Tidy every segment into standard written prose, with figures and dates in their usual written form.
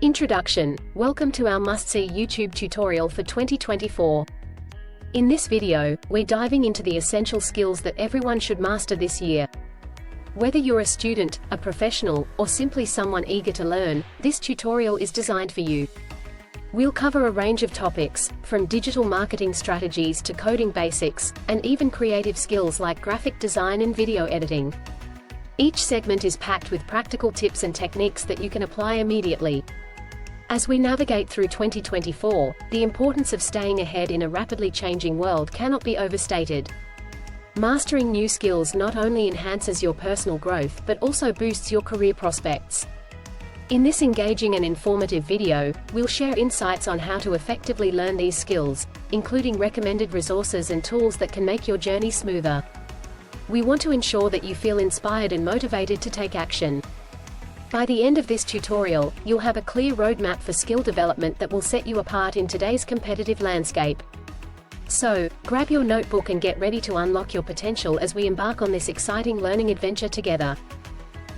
Introduction. Welcome to our must-see YouTube tutorial for 2024. In this video, we're diving into the essential skills that everyone should master this year. Whether you're a student, a professional, or simply someone eager to learn, this tutorial is designed for you. We'll cover a range of topics, from digital marketing strategies to coding basics, and even creative skills like graphic design and video editing. Each segment is packed with practical tips and techniques that you can apply immediately. As we navigate through 2024, the importance of staying ahead in a rapidly changing world cannot be overstated. Mastering new skills not only enhances your personal growth but also boosts your career prospects. In this engaging and informative video, we'll share insights on how to effectively learn these skills, including recommended resources and tools that can make your journey smoother. We want to ensure that you feel inspired and motivated to take action. By the end of this tutorial, you'll have a clear roadmap for skill development that will set you apart in today's competitive landscape. So, grab your notebook and get ready to unlock your potential as we embark on this exciting learning adventure together.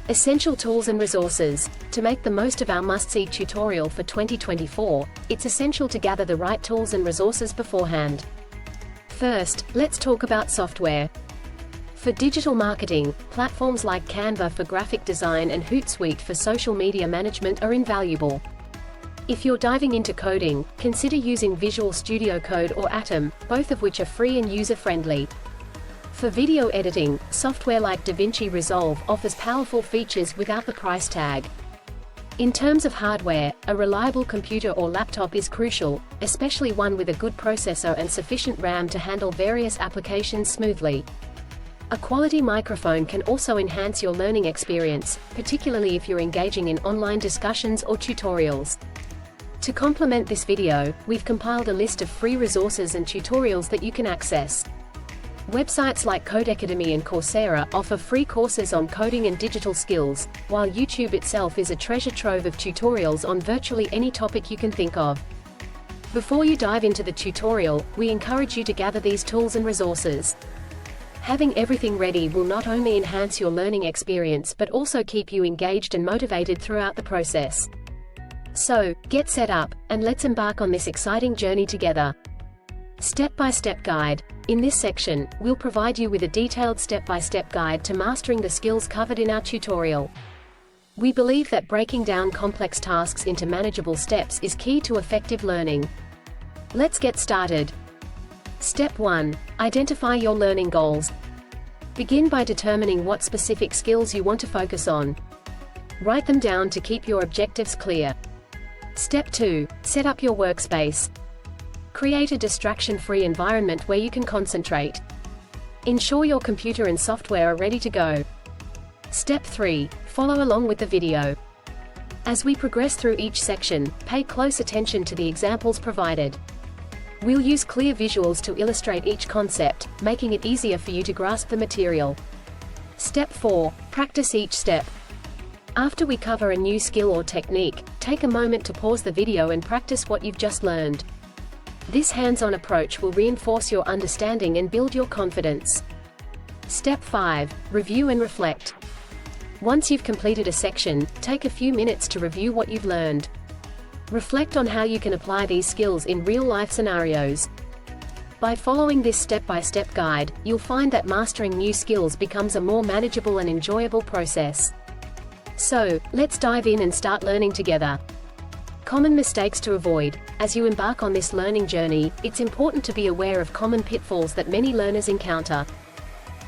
Essential tools and resources. To make the most of our must-see tutorial for 2024, it's essential to gather the right tools and resources beforehand. First, let's talk about software. For digital marketing, platforms like Canva for graphic design and Hootsuite for social media management are invaluable. If you're diving into coding, consider using Visual Studio Code or Atom, both of which are free and user-friendly. For video editing, software like DaVinci Resolve offers powerful features without the price tag. In terms of hardware, a reliable computer or laptop is crucial, especially one with a good processor and sufficient RAM to handle various applications smoothly. A quality microphone can also enhance your learning experience, particularly if you're engaging in online discussions or tutorials. To complement this video, we've compiled a list of free resources and tutorials that you can access. Websites like Codecademy and Coursera offer free courses on coding and digital skills, while YouTube itself is a treasure trove of tutorials on virtually any topic you can think of. Before you dive into the tutorial, we encourage you to gather these tools and resources. Having everything ready will not only enhance your learning experience but also keep you engaged and motivated throughout the process. So, get set up, and let's embark on this exciting journey together. Step-by-step guide. In this section, we'll provide you with a detailed step-by-step guide to mastering the skills covered in our tutorial. We believe that breaking down complex tasks into manageable steps is key to effective learning. Let's get started. Step 1. Identify your learning goals. Begin by determining what specific skills you want to focus on. Write them down to keep your objectives clear. Step 2. Set up your workspace. Create a distraction-free environment where you can concentrate. Ensure your computer and software are ready to go. Step 3. Follow along with the video. As we progress through each section, pay close attention to the examples provided. We'll use clear visuals to illustrate each concept, making it easier for you to grasp the material. Step 4. Practice each step. After we cover a new skill or technique, take a moment to pause the video and practice what you've just learned. This hands-on approach will reinforce your understanding and build your confidence. Step 5. Review and reflect. Once you've completed a section, take a few minutes to review what you've learned. Reflect on how you can apply these skills in real-life scenarios. By following this step-by-step guide, you'll find that mastering new skills becomes a more manageable and enjoyable process. So, let's dive in and start learning together. Common mistakes to avoid. As you embark on this learning journey, it's important to be aware of common pitfalls that many learners encounter.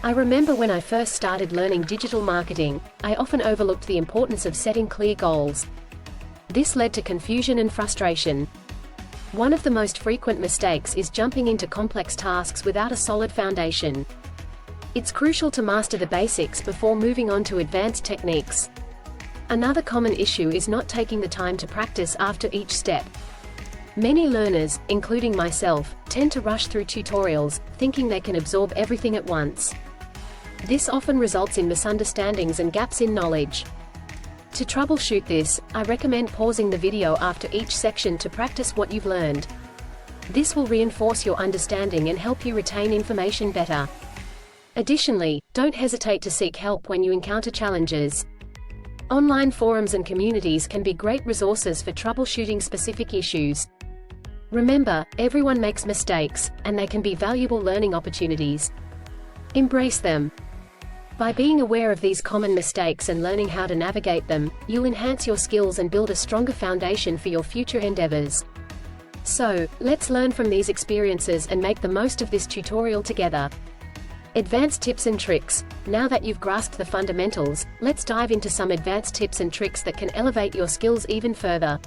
I remember when I first started learning digital marketing, I often overlooked the importance of setting clear goals. This led to confusion and frustration. One of the most frequent mistakes is jumping into complex tasks without a solid foundation. It's crucial to master the basics before moving on to advanced techniques. Another common issue is not taking the time to practice after each step. Many learners, including myself, tend to rush through tutorials, thinking they can absorb everything at once. This often results in misunderstandings and gaps in knowledge. To troubleshoot this, I recommend pausing the video after each section to practice what you've learned. This will reinforce your understanding and help you retain information better. Additionally, don't hesitate to seek help when you encounter challenges. Online forums and communities can be great resources for troubleshooting specific issues. Remember, everyone makes mistakes, and they can be valuable learning opportunities. Embrace them. By being aware of these common mistakes and learning how to navigate them, you'll enhance your skills and build a stronger foundation for your future endeavors. So, let's learn from these experiences and make the most of this tutorial together. Advanced tips and tricks. Now that you've grasped the fundamentals, let's dive into some advanced tips and tricks that can elevate your skills even further.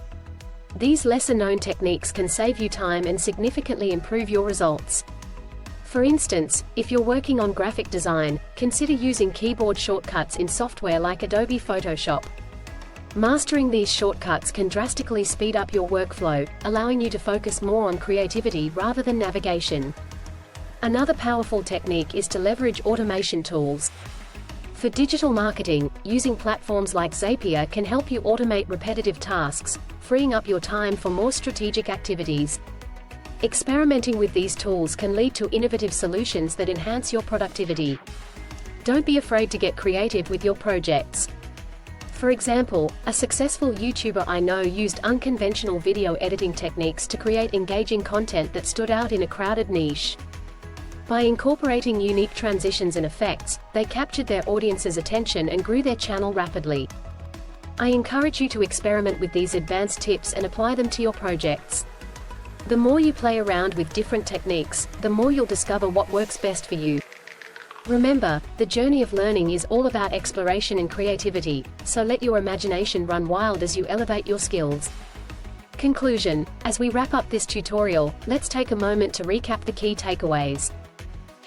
These lesser-known techniques can save you time and significantly improve your results. For instance, if you're working on graphic design, consider using keyboard shortcuts in software like Adobe Photoshop. Mastering these shortcuts can drastically speed up your workflow, allowing you to focus more on creativity rather than navigation. Another powerful technique is to leverage automation tools. For digital marketing, using platforms like Zapier can help you automate repetitive tasks, freeing up your time for more strategic activities. Experimenting with these tools can lead to innovative solutions that enhance your productivity. Don't be afraid to get creative with your projects. For example, a successful YouTuber I know used unconventional video editing techniques to create engaging content that stood out in a crowded niche. By incorporating unique transitions and effects, they captured their audience's attention and grew their channel rapidly. I encourage you to experiment with these advanced tips and apply them to your projects. The more you play around with different techniques, the more you'll discover what works best for you. Remember, the journey of learning is all about exploration and creativity, so let your imagination run wild as you elevate your skills. Conclusion. As we wrap up this tutorial, let's take a moment to recap the key takeaways.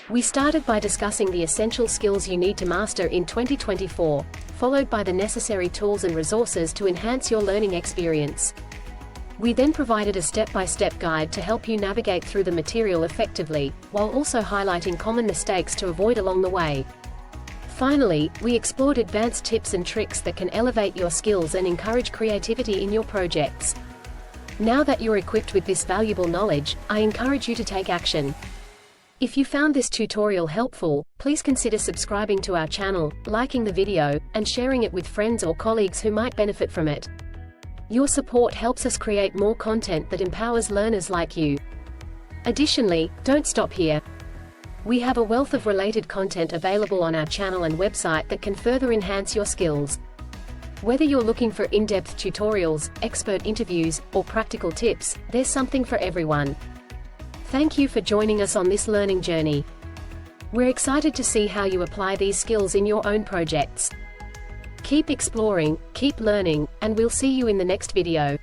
We started by discussing the essential skills you need to master in 2024, followed by the necessary tools and resources to enhance your learning experience. We then provided a step-by-step guide to help you navigate through the material effectively, while also highlighting common mistakes to avoid along the way. Finally, we explored advanced tips and tricks that can elevate your skills and encourage creativity in your projects. Now that you're equipped with this valuable knowledge, I encourage you to take action. If you found this tutorial helpful, please consider subscribing to our channel, liking the video, and sharing it with friends or colleagues who might benefit from it. Your support helps us create more content that empowers learners like you. Additionally, don't stop here. We have a wealth of related content available on our channel and website that can further enhance your skills. Whether you're looking for in-depth tutorials, expert interviews, or practical tips, there's something for everyone. Thank you for joining us on this learning journey. We're excited to see how you apply these skills in your own projects. Keep exploring, keep learning, and we'll see you in the next video.